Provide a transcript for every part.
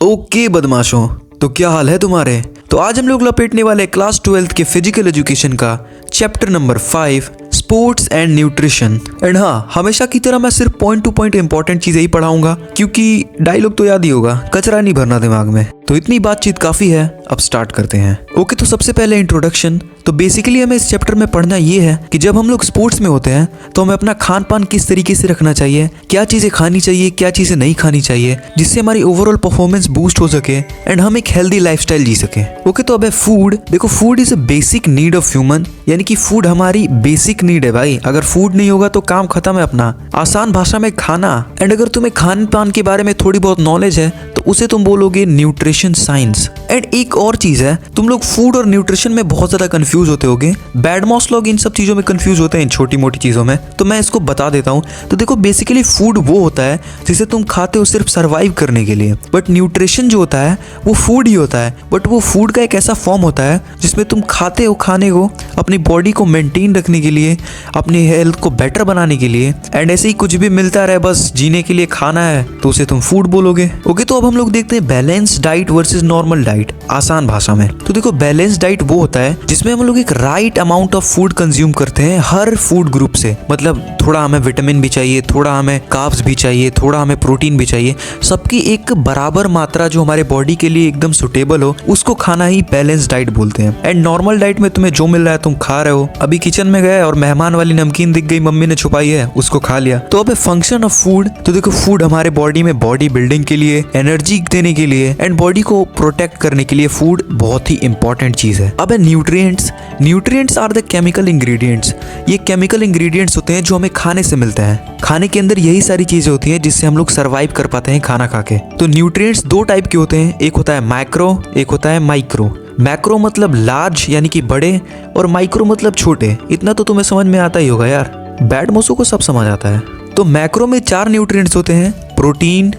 Okay बदमाशों, तो क्या हाल है तुम्हारे। तो आज हम लोग लपेटने वाले क्लास 12th के फिजिकल एजुकेशन का chapter number 5 sports and nutrition. And हाँ, हमेशा की तरह मैं सिर्फ पॉइंट टू पॉइंट इंपॉर्टेंट चीजें ही पढ़ाऊंगा क्योंकि डायलॉग तो याद ही होगा, कचरा नहीं भरना दिमाग में। तो इतनी बातचीत काफी है, अब स्टार्ट करते हैं। ओके, तो सबसे पहले इंट्रोडक्शन। तो बेसिकली हमें इस चैप्टर में पढ़ना ये है कि जब हम लोग स्पोर्ट्स में होते हैं तो हमें अपना खान पान किस तरीके से रखना चाहिए, क्या चीजें खानी चाहिए, क्या चीजें नहीं खानी चाहिए, जिससे हमारी ओवरऑल परफॉर्मेंस बूस्ट हो सके एंड हम एक हेल्दी लाइफस्टाइल जी सके। ओके, तो अब है फूड। देखो, food is a basic need of human, यानी कि फूड हमारी बेसिक नीड है भाई। अगर फूड नहीं होगा तो काम खत्म है अपना। आसान भाषा में खाना। एंड अगर तुम्हें खान पान के बारे में थोड़ी बहुत नॉलेज है तो उसे तुम बोलोगे न्यूट्रिशन साइंस। एंड एक और चीज है, तुम लोग फूड और न्यूट्रिशन में बहुत ज्यादा कंफ्यूज होते होगे। बैडमॉस लोग इन सब चीजों में कंफ्यूज होते हैं, छोटी मोटी चीजों में, तो मैं इसको बता देता हूँ। तो देखो, बेसिकली फूड वो होता है जिसे तुम खाते हो सिर्फ सर्वाइव करने के लिए, बट न्यूट्रिशन जो होता है वो फूड ही होता है, बट वो फूड का एक ऐसा फॉर्म होता है जिसमें तुम खाते हो खाने को अपनी बॉडी को मेंटेन रखने के लिए, अपनी हेल्थ को बेटर बनाने के लिए। एंड ऐसे ही कुछ भी मिलता रहे, बस जीने के लिए खाना है, तो उसे तुम फूड बोलोगे। ओके, तो अब हम लोग देखते हैं balance diet versus normal diet आसान भाषा में। तो देखो, बैलेंस डाइट वो होता है जिसमें हम लोग एक right amount of food consume करते हैं हर फूड ग्रुप से। मतलब थोड़ा हमें विटामिन भी चाहिए, थोड़ा हमें कार्ब्स भी चाहिए, थोड़ा हमें प्रोटीन भी चाहिए, सबकी एक बराबर मात्रा जो हमारे बॉडी के लिए एकदम सुटेबल हो, उसको खाना ही बैलेंस डाइट बोलते हैं। एंड नॉर्मल डाइट में तुम्हें जो मिल रहा है तुम खा रहे हो। अभी किचन में गए और मेहमान वाली नमकीन दिख गई, मम्मी ने छुपाई है, उसको खा लिया। तो अब फंक्शन ऑफ फूड। तो देखो, फूड हमारे बॉडी में बॉडी बिल्डिंग के लिए, एनर्जी देने के लिए एंड बॉडी को प्रोटेक्ट करने के लिए फूड बहुत ही इंपॉर्टेंट चीज है। अब है nutrients. Nutrients are the chemical ingredients. ये केमिकल इंग्रेडिएंट्स होते हैं जो हमें खाने से मिलते हैं। खाने के अंदर यही सारी चीजें होती हैं जिससे हम लोग सर्वाइव कर पाते हैं खाना खा के। तो न्यूट्रिएंट्स दो टाइप के होते हैं, एक होता है मैक्रो, एक होता है माइक्रो। मैक्रो मतलब लार्ज यानी कि बड़े, और माइक्रो मतलब छोटे। इतना तो तुम्हें समझ में आता ही होगा यार, बैड मोसो को सब समझ आता है। तो मैक्रो में 4 न्यूट्रिएंट्स होते हैं, protein,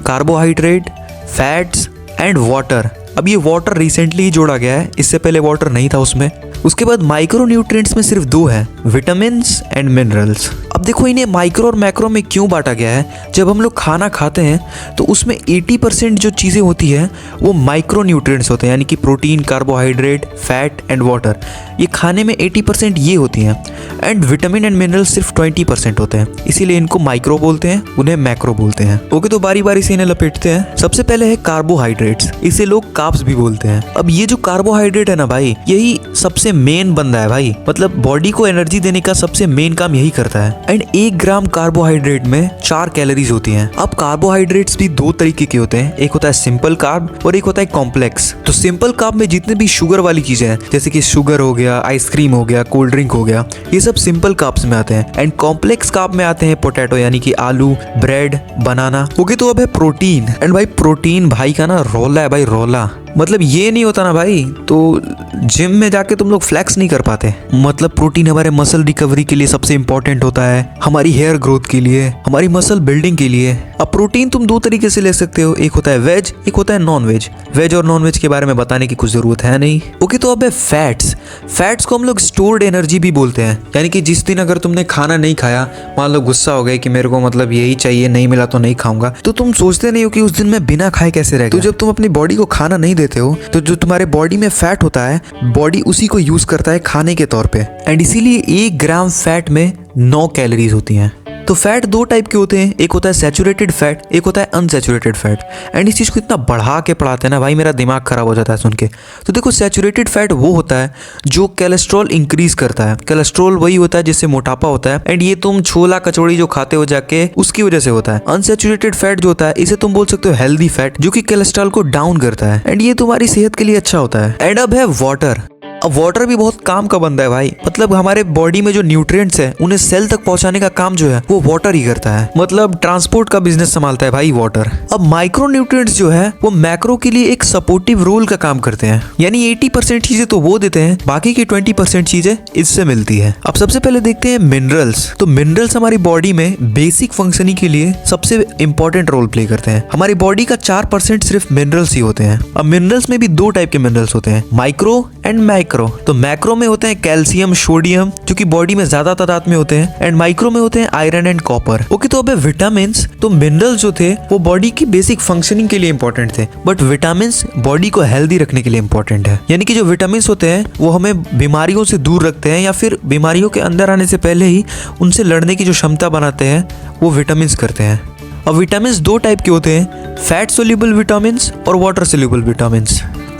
carbohydrate, fats and water. अब ये वाटर रिसेंटली ही जोड़ा गया है, इससे पहले वाटर नहीं था उसमें। उसके बाद माइक्रो न्यूट्रिएंट्स में सिर्फ 2 है, विटामिन्स एंड मिनरल्स। अब देखो, इन्हें माइक्रो और मैक्रो में क्यों बांटा गया है। जब हम लोग खाना खाते हैं तो उसमें 80% जो चीज़ें होती है वो माइक्रो न्यूट्रिएंट्स होते हैं, यानी कि protein, carbohydrate, fat and water. ये खाने में 80% ये होती हैं। एंड विटामिन एंड मिनरल सिर्फ 20% होते हैं, इसीलिए इनको माइक्रो बोलते हैं, उन्हें मैक्रो बोलते हैं। ओके, तो बारी बारी से इन्हें लपेटते हैं। सबसे पहले है कार्बोहाइड्रेट्स, इसे लोग कार्ब्स भी बोलते हैं। अब ये जो कार्बोहाइड्रेट है ना भाई, यही सबसे मेन बंदा है भाई, मतलब बॉडी को एनर्जी देने का सबसे मेन काम यही करता है। एंड 1 ग्राम कार्बोहाइड्रेट में 4 कैलोरीज होती हैं। अब कार्बोहाइड्रेट्स भी 2 तरीके के होते हैं, एक होता है सिंपल कार्ब और एक होता है कॉम्प्लेक्स। तो सिंपल कार्ब में जितने भी शुगर वाली चीजें हैं, जैसे कि शुगर हो गया, आइसक्रीम हो गया, कोल्ड ड्रिंक हो गया, ये सब सिंपल कार्ब्स में आते हैं। एंड कॉम्प्लेक्स कार्ब में आते हैं पोटैटो, यानी कि आलू, ब्रेड, बनाना। ओके, तो अब है प्रोटीन। एंड भाई, प्रोटीन भाई का ना रोला है भाई, रोला। मतलब ये नहीं होता ना भाई तो जिम में जाके तुम लोग फ्लैक्स नहीं कर पाते। मतलब प्रोटीन हमारे मसल रिकवरी के लिए सबसे इंपॉर्टेंट होता है, हमारी हेयर ग्रोथ के लिए, हमारी मसल बिल्डिंग के लिए। अब प्रोटीन तुम 2 तरीके से ले सकते हो, एक होता है वेज, एक होता है नॉन वेज। वेज और नॉन वेज के बारे में बताने की कुछ जरूरत है नहीं। ओके, तो अब है फैट्स। फैट्स को हम लोग स्टोर्ड एनर्जी भी बोलते हैं, यानी कि जिस दिन अगर तुमने खाना नहीं खाया, मान लो गुस्सा हो गए कि मेरे को मतलब यही चाहिए, नहीं मिला तो नहीं खाऊंगा, तो तुम सोचते नहीं हो कि उस दिन मैं बिना खाए कैसे रह गया। तो जब तुम अपनी बॉडी को खाना नहीं देते हो तो जो तुम्हारे बॉडी में फैट होता है, बॉडी उसी को यूज करता है खाने के तौर पे। एंड इसीलिए 1 ग्राम फैट में 9 कैलोरीज होती हैं। तो फैट 2 टाइप के होते हैं, एक होता है सैचुरेटेड फैट, एक होता है अनसैचुरेटेड फैट। एंड इस चीज को इतना बढ़ा के पढ़ाते हैं ना भाई, मेरा दिमाग खराब हो जाता है सुन के। तो देखो, सैचुरेटेड फैट वो होता है जो कोलेस्ट्रॉल इंक्रीज करता है। कोलेस्ट्रॉल वही होता है जिससे मोटापा होता है, एंड ये तुम छोला कचौड़ी जो खाते हो जाके, उसकी वजह से होता है। अनसैचुरेटेड फैट जो होता है, इसे तुम बोल सकते हो हेल्दी फैट, जो कि कोलेस्ट्रॉल को डाउन करता है, एंड ये तुम्हारी सेहत के लिए अच्छा होता है। एंड अब है वाटर। अब वाटर भी बहुत काम का बंदा है भाई, मतलब हमारे बॉडी में जो न्यूट्रिएंट्स है उन्हें सेल तक पहुंचाने का काम जो है वो वाटर ही करता है। मतलब ट्रांसपोर्ट का बिजनेस संभालता है भाई वाटर। अब माइक्रो न्यूट्रिएंट्स जो है वो मैक्रो के लिए एक सपोर्टिव रोल का काम करते हैं, यानी 80% चीजें तो वो देते हैं, बाकी की 20% चीजें इससे मिलती है। अब सबसे पहले देखते हैं मिनरल्स। तो मिनरल्स हमारी बॉडी में बेसिक फंक्शनिंग के लिए सबसे इंपॉर्टेंट रोल प्ले करते हैं। हमारी बॉडी का 4% सिर्फ मिनरल्स ही होते हैं। अब मिनरल्स में भी 2 टाइप के मिनरल्स होते हैं, माइक्रो एंड मैक्रो। मैक्रो। तो मैक्रो में होते हैं कैल्शियम, सोडियम जो कि बॉडी में ज्यादा तादाद में होते हैं, एंड माइक्रो में होते हैं आयरन एंड कॉपर। ओके, तो अबे विटामिन तो मिनरल्स जो थे वो बॉडी की बेसिक फंक्शनिंग के लिए इंपॉर्टेंट थे, बट विटामिन बॉडी को हेल्दी रखने के लिए इंपॉर्टेंट है। यानी कि जो विटामिन होते हैं वो हमें बीमारियों से दूर रखते हैं, या फिर बीमारियों के अंदर आने से पहले ही उनसे लड़ने की जो क्षमता बनाते हैं वो विटामिन करते हैं। अब विटामिन दो टाइप के होते हैं, फैट सोल्यूबल विटामिन और वाटर सोल्यूबल विटामिन।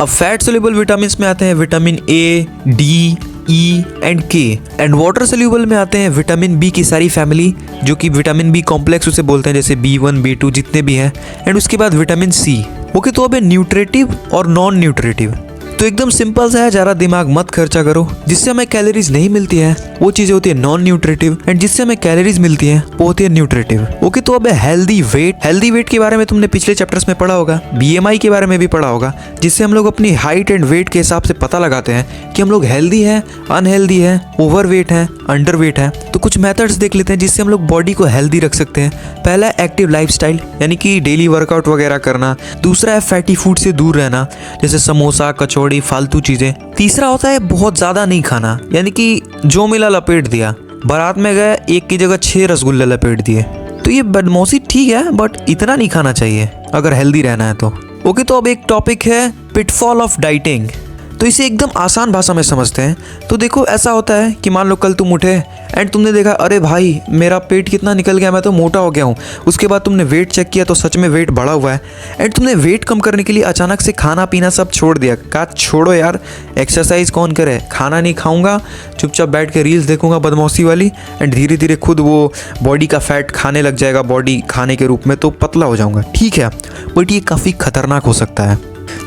अब फैट सोल्यूबल विटामिन में आते हैं vitamin A, D, E and के, एंड वाटर सोल्यूबल में आते हैं विटामिन बी की सारी फैमिली जो कि विटामिन बी कॉम्प्लेक्स उसे बोलते हैं, जैसे B1, B2 जितने भी हैं, एंड उसके बाद विटामिन सी। ओके, तो अब न्यूट्रेटिव और नॉन न्यूट्रेटिव। तो एकदम सिंपल सा है, ज़्यादा दिमाग मत खर्चा करो। जिससे हमें कैलोरीज नहीं मिलती है वो चीज़ें होती है नॉन न्यूट्रेटिव, एंड जिससे हमें कैलोरीज मिलती है वो होती है न्यूट्रेटिव। ओके, तो अब हेल्दी वेट के बारे में तुमने पिछले चैप्टर्स में पढ़ा होगा, BMI के बारे में भी पढ़ा होगा, जिससे हम लोग अपनी हाइट एंड वेट के हिसाब से पता लगाते हैं कि हम लोग हेल्दी हैं, अनहेल्दी है, ओवरवेट है, अंडरवेट है। तो कुछ मेथड्स देख लेते हैं जिससे हम लोग बॉडी को हेल्दी रख सकते हैं। पहला है एक्टिव लाइफस्टाइल, यानी कि डेली वर्कआउट वगैरह करना। दूसरा है फैटी फूड से दूर रहना, जैसे समोसा, कचौड़ी, फालतू चीजें। तीसरा होता है बहुत ज्यादा नहीं खाना, यानी कि जो मिला लपेट दिया। बारात में गए, एक की जगह 6 रसगुल्ले लपेट दिए। तो ये बदमौसी ठीक है, बट इतना नहीं खाना चाहिए अगर हेल्दी रहना है तो। ओके, तो अब एक टॉपिक है पिटफॉल ऑफ डाइटिंग। तो इसे एकदम आसान भाषा में समझते हैं। तो देखो, ऐसा होता है कि मान लो कल तुम उठे एंड तुमने देखा, अरे भाई मेरा पेट कितना निकल गया, मैं तो मोटा हो गया हूँ। उसके बाद तुमने वेट चेक किया तो सच में वेट बढ़ा हुआ है, एंड तुमने वेट कम करने के लिए अचानक से खाना पीना सब छोड़ दिया। कहा छोड़ो यार, एक्सरसाइज कौन करे, खाना नहीं खाऊंगा, चुपचाप बैठ के रील्स देखूंगा बदमौसी वाली, एंड धीरे धीरे खुद वो बॉडी का फैट खाने लग जाएगा बॉडी खाने के रूप में, तो पतला हो जाऊंगा। ठीक है, बट ये काफ़ी खतरनाक हो सकता है।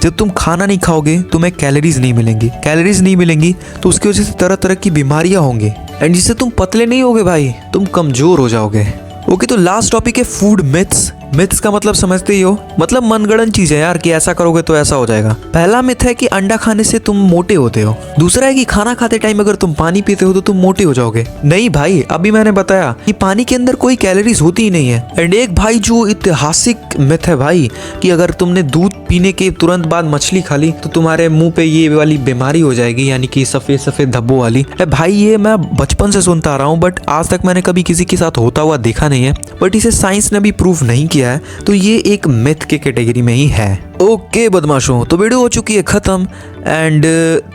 जब तुम खाना नहीं खाओगे तुम्हें कैलोरीज नहीं मिलेंगी तो उसकी वजह से तरह तरह की बीमारियां होंगी, एंड जिससे तुम पतले नहीं होगे भाई, तुम कमजोर हो जाओगे। ओके, तो लास्ट टॉपिक है फूड मिथ्स का मतलब समझते ही हो, मतलब मनगढ़ंत चीज है यार कि ऐसा करोगे तो ऐसा हो जाएगा। पहला मिथ है कि अंडा खाने से तुम मोटे होते हो। दूसरा है कि खाना खाते टाइम अगर तुम पानी पीते हो तो तुम मोटे हो जाओगे। नहीं भाई, अभी मैंने बताया कि पानी के अंदर कोई कैलोरीज होती ही नहीं है। एंड एक भाई जो ऐतिहासिक मिथ है भाई कि अगर तुमने दूध पीने के तुरंत बाद मछली खा ली तो तुम्हारे मुंह पे ये वाली बीमारी हो जाएगी, यानी कि सफेद सफेद धब्बों वाली। भाई ये मैं बचपन से सुनता आ रहा हूँ, बट आज तक मैंने कभी किसी के साथ होता हुआ देखा नहीं है, बट इसे साइंस ने भी प्रूव नहीं किया है, तो ये एक मिथ के कैटेगरी में ही है। ओके बदमाशों, तो वीडियो हो चुकी है खत्म, एंड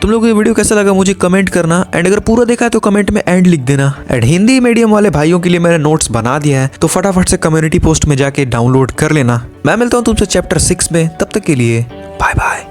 तुम लोग को ये वीडियो कैसा लगा मुझे कमेंट करना, एंड अगर पूरा देखा है तो कमेंट में एंड लिख देना। एंड हिंदी मीडियम वाले भाइयों के लिए मैंने नोट्स बना दिया है, तो फटाफट से कम्युनिटी पोस्ट में जाके डाउनलोड कर लेना। मैं मिलता हूँ तुमसे चैप्टर 6 में, तब तक के लिए बाय बाय।